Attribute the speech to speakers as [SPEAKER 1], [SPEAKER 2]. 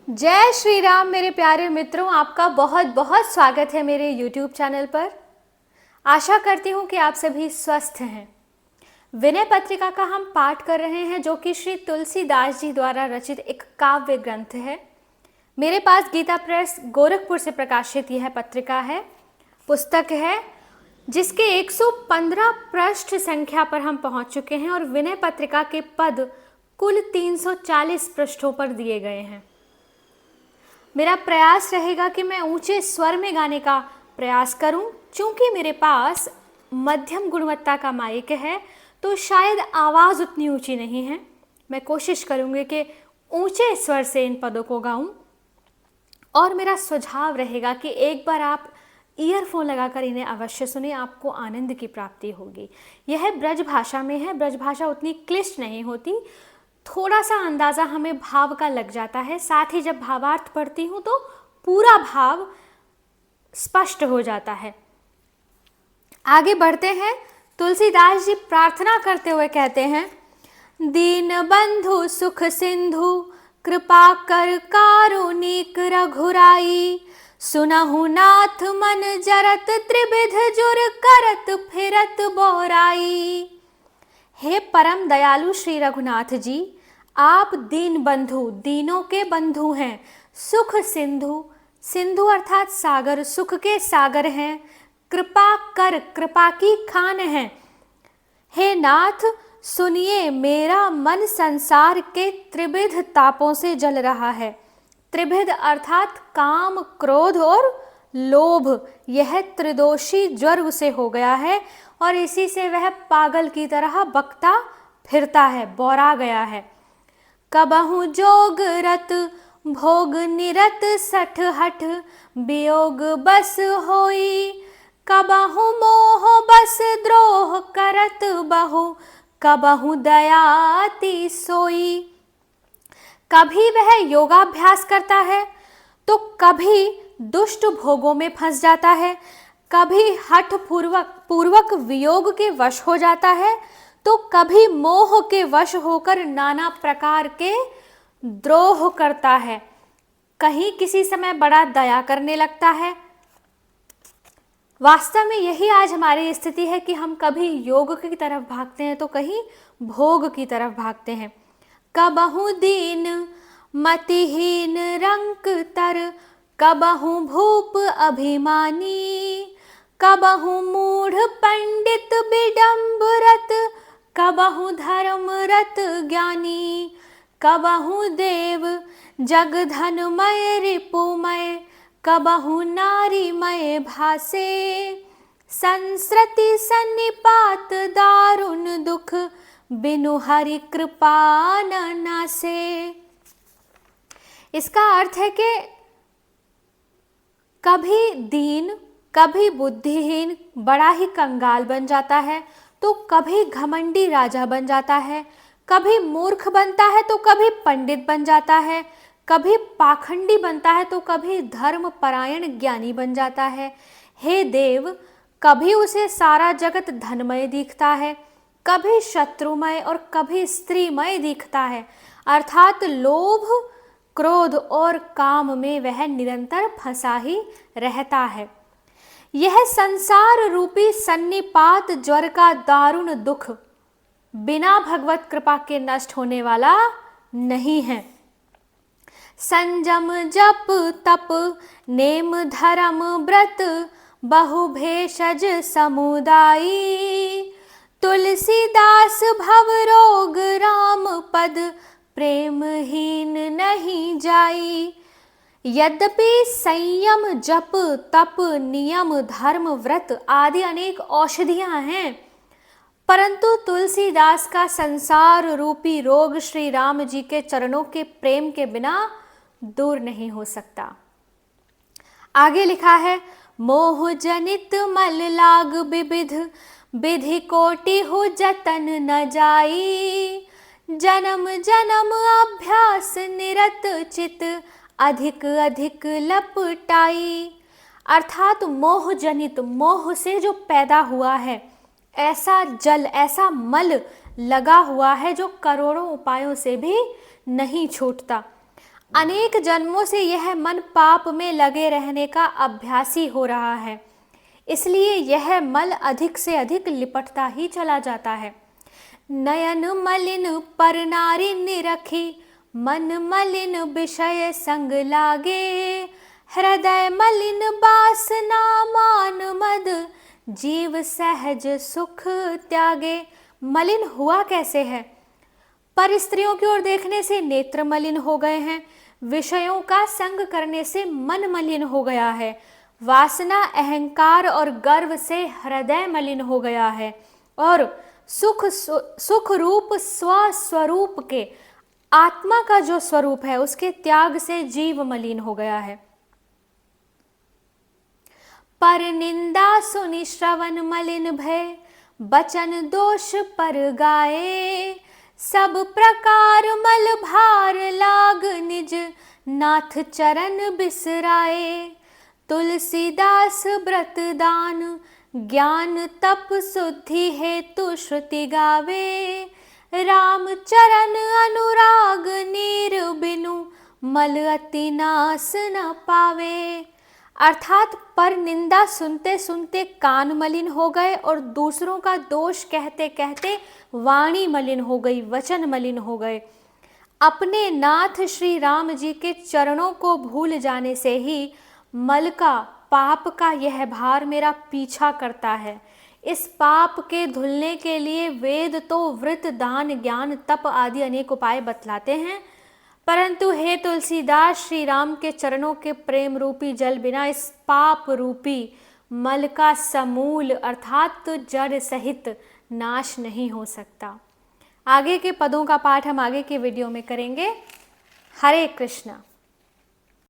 [SPEAKER 1] जय श्री राम मेरे प्यारे मित्रों, आपका बहुत बहुत स्वागत है मेरे YouTube चैनल पर। आशा करती हूँ कि आप सभी स्वस्थ हैं। विनय पत्रिका का हम पाठ कर रहे हैं, जो कि श्री तुलसीदास जी द्वारा रचित एक काव्य ग्रंथ है। मेरे पास गीता प्रेस गोरखपुर से प्रकाशित यह पत्रिका है, पुस्तक है, जिसके 115 पृष्ठ संख्या पर हम पहुँच चुके हैं और विनय पत्रिका के पद कुल 340 पृष्ठों पर दिए गए हैं। मेरा प्रयास रहेगा कि मैं ऊंचे स्वर में गाने का प्रयास करूं। चूंकि मेरे पास मध्यम गुणवत्ता का माइक है तो शायद आवाज़ उतनी ऊंची नहीं है। मैं कोशिश करूंगी कि ऊंचे स्वर से इन पदों को गाऊं और मेरा सुझाव रहेगा कि एक बार आप ईयरफोन लगाकर इन्हें अवश्य सुने, आपको आनंद की प्राप्ति होगी। यह ब्रज भाषा में है। ब्रज भाषा उतनी क्लिष्ट नहीं होती, थोड़ा सा अंदाज़ा हमें भाव का लग जाता है। साथ ही जब भावार्थ पढ़ती हूँ तो पूरा भाव स्पष्ट हो जाता है। आगे बढ़ते हैं। तुलसीदास जी प्रार्थना करते हुए कहते हैं, दीन बंधु सुख सिंधु कृपा कर कारुणिक रघुराई, सुनहु नाथ मन जरत त्रिविध जुर करत फिरत बोराई। हे परम दयालु श्री रघुनाथ जी, आप दीन बंधु, दीनों के बंधु हैं। सुख सिंधु, सिंधु अर्थात सागर, सुख के सागर हैं। कृपा कर, कृपा की खान हैं। हे नाथ, सुनिए मेरा मन संसार के त्रिविध तापों से जल रहा है। त्रिविध अर्थात काम, क्रोध और लोभ, यह त्रिदोषी ज्वर उसे हो गया है और इसी से वह पागल की तरह बकता फिरता है, बौरा गया है। कबहु जोग रत भोग निरत सठ हठ, वियोग बस होई, कबहु मोह बस द्रोह करत बहु, कबहु दयाति सोई। कभी वह योगाभ्यास करता है तो कभी दुष्ट भोगों में फंस जाता है, कभी हठ पूर्वक वियोग के वश हो जाता है तो कभी मोह के वश होकर नाना प्रकार के द्रोह करता है। कहीं किसी समय बड़ा दया करने लगता है। वास्तव में यही आज हमारी स्थिति है कि हम कभी योग की तरफ भागते हैं तो कहीं भोग की तरफ भागते हैं। कबहु दीन मतिहीन रंक तर, कबहु भूप अभिमानी, कबहु मूढ़ पंडित विडम्बरत, कबहु धर्मरत ज्ञानी, कबहु देव जगधनमय रिपुमय, कबहु नारीमय भासे, संस्कृति सन्निपात दारुण दुख, बिनु हरि कृपा न नासे। इसका अर्थ है कि कभी दीन, कभी बुद्धिहीन बड़ा ही कंगाल बन जाता है, तो कभी घमंडी राजा बन जाता है, कभी मूर्ख बनता है तो कभी पंडित बन जाता है, कभी पाखंडी बनता है तो कभी धर्म परायण ज्ञानी बन जाता है। हे देव, कभी उसे सारा जगत धनमय दिखता है, कभी शत्रुमय और कभी स्त्रीमय दिखता है। अर्थात लोभ, क्रोध और काम में वह निरंतर फंसा ही रहता है। यह संसार रूपी सन्निपात ज्वर का दारुण दुख बिना भगवत कृपा के नष्ट होने वाला नहीं है। संजम जप तप नेम धर्म व्रत, बहु भेषज समुदायी, तुलसीदास भव रोग राम पद, प्रेमहीन नहीं जाई। यद्यपि संयम जप तप नियम धर्म व्रत आदि अनेक औषधियां हैं, परंतु तुलसीदास का संसार रूपी रोग श्री राम जी के चरणों के प्रेम के बिना दूर नहीं हो सकता। आगे लिखा है, मोह जनित मल लाग विविध, विधि कोटि हो जतन न जाई, जन्म जन्म अभ्यास निरत चित, अधिक अधिक लपटाई। अर्थात मोह जनित, मोह से जो पैदा हुआ है, ऐसा जल, ऐसा मल लगा हुआ है जो करोड़ों उपायों से भी नहीं छूटता। अनेक जन्मों से यह मन पाप में लगे रहने का अभ्यासी हो रहा है, इसलिए यह मल अधिक से अधिक लिपटता ही चला जाता है। नयन मलिन पर नारी निरखी, मन मलिन विषय संग लागे। हृदय मलिन बासना मान मद, जीव सहज सुख त्यागे। मलिन हुआ कैसे है? पर स्त्रियों की ओर देखने से नेत्र मलिन हो गए हैं, विषयों का संग करने से मन मलिन हो गया है, वासना अहंकार और गर्व से हृदय मलिन हो गया है, और सुख रूप स्वस्वरूप के आत्मा का जो स्वरूप है उसके त्याग से जीव मलिन हो गया है। पर निंदा सुनि श्रवण मलिन भय, बचन दोष पर गाए। सब प्रकार मल भार लाग, निज नाथ चरण बिसराए। तुलसीदास व्रत दान, ज्ञान तप शुद्धि हेतु श्रुति गावे। राम चरण अनुराग, नीर बिनु मल अति नाश न पावे। अर्थात पर निंदा सुनते सुनते कान मलिन हो गए और दूसरों का दोष कहते कहते वाणी मलिन हो गई, वचन मलिन हो गए। अपने नाथ श्री राम जी के चरणों को भूल जाने से ही मल का, पाप का यह भार मेरा पीछा करता है। इस पाप के धुलने के लिए वेद तो व्रत दान ज्ञान तप आदि अनेक उपाय बतलाते हैं, परंतु हे तुलसीदास, श्री राम के चरणों के प्रेम रूपी जल बिना इस पाप रूपी मल का समूल अर्थात जड़ सहित नाश नहीं हो सकता। आगे के पदों का पाठ हम आगे के वीडियो में करेंगे। हरे कृष्णा।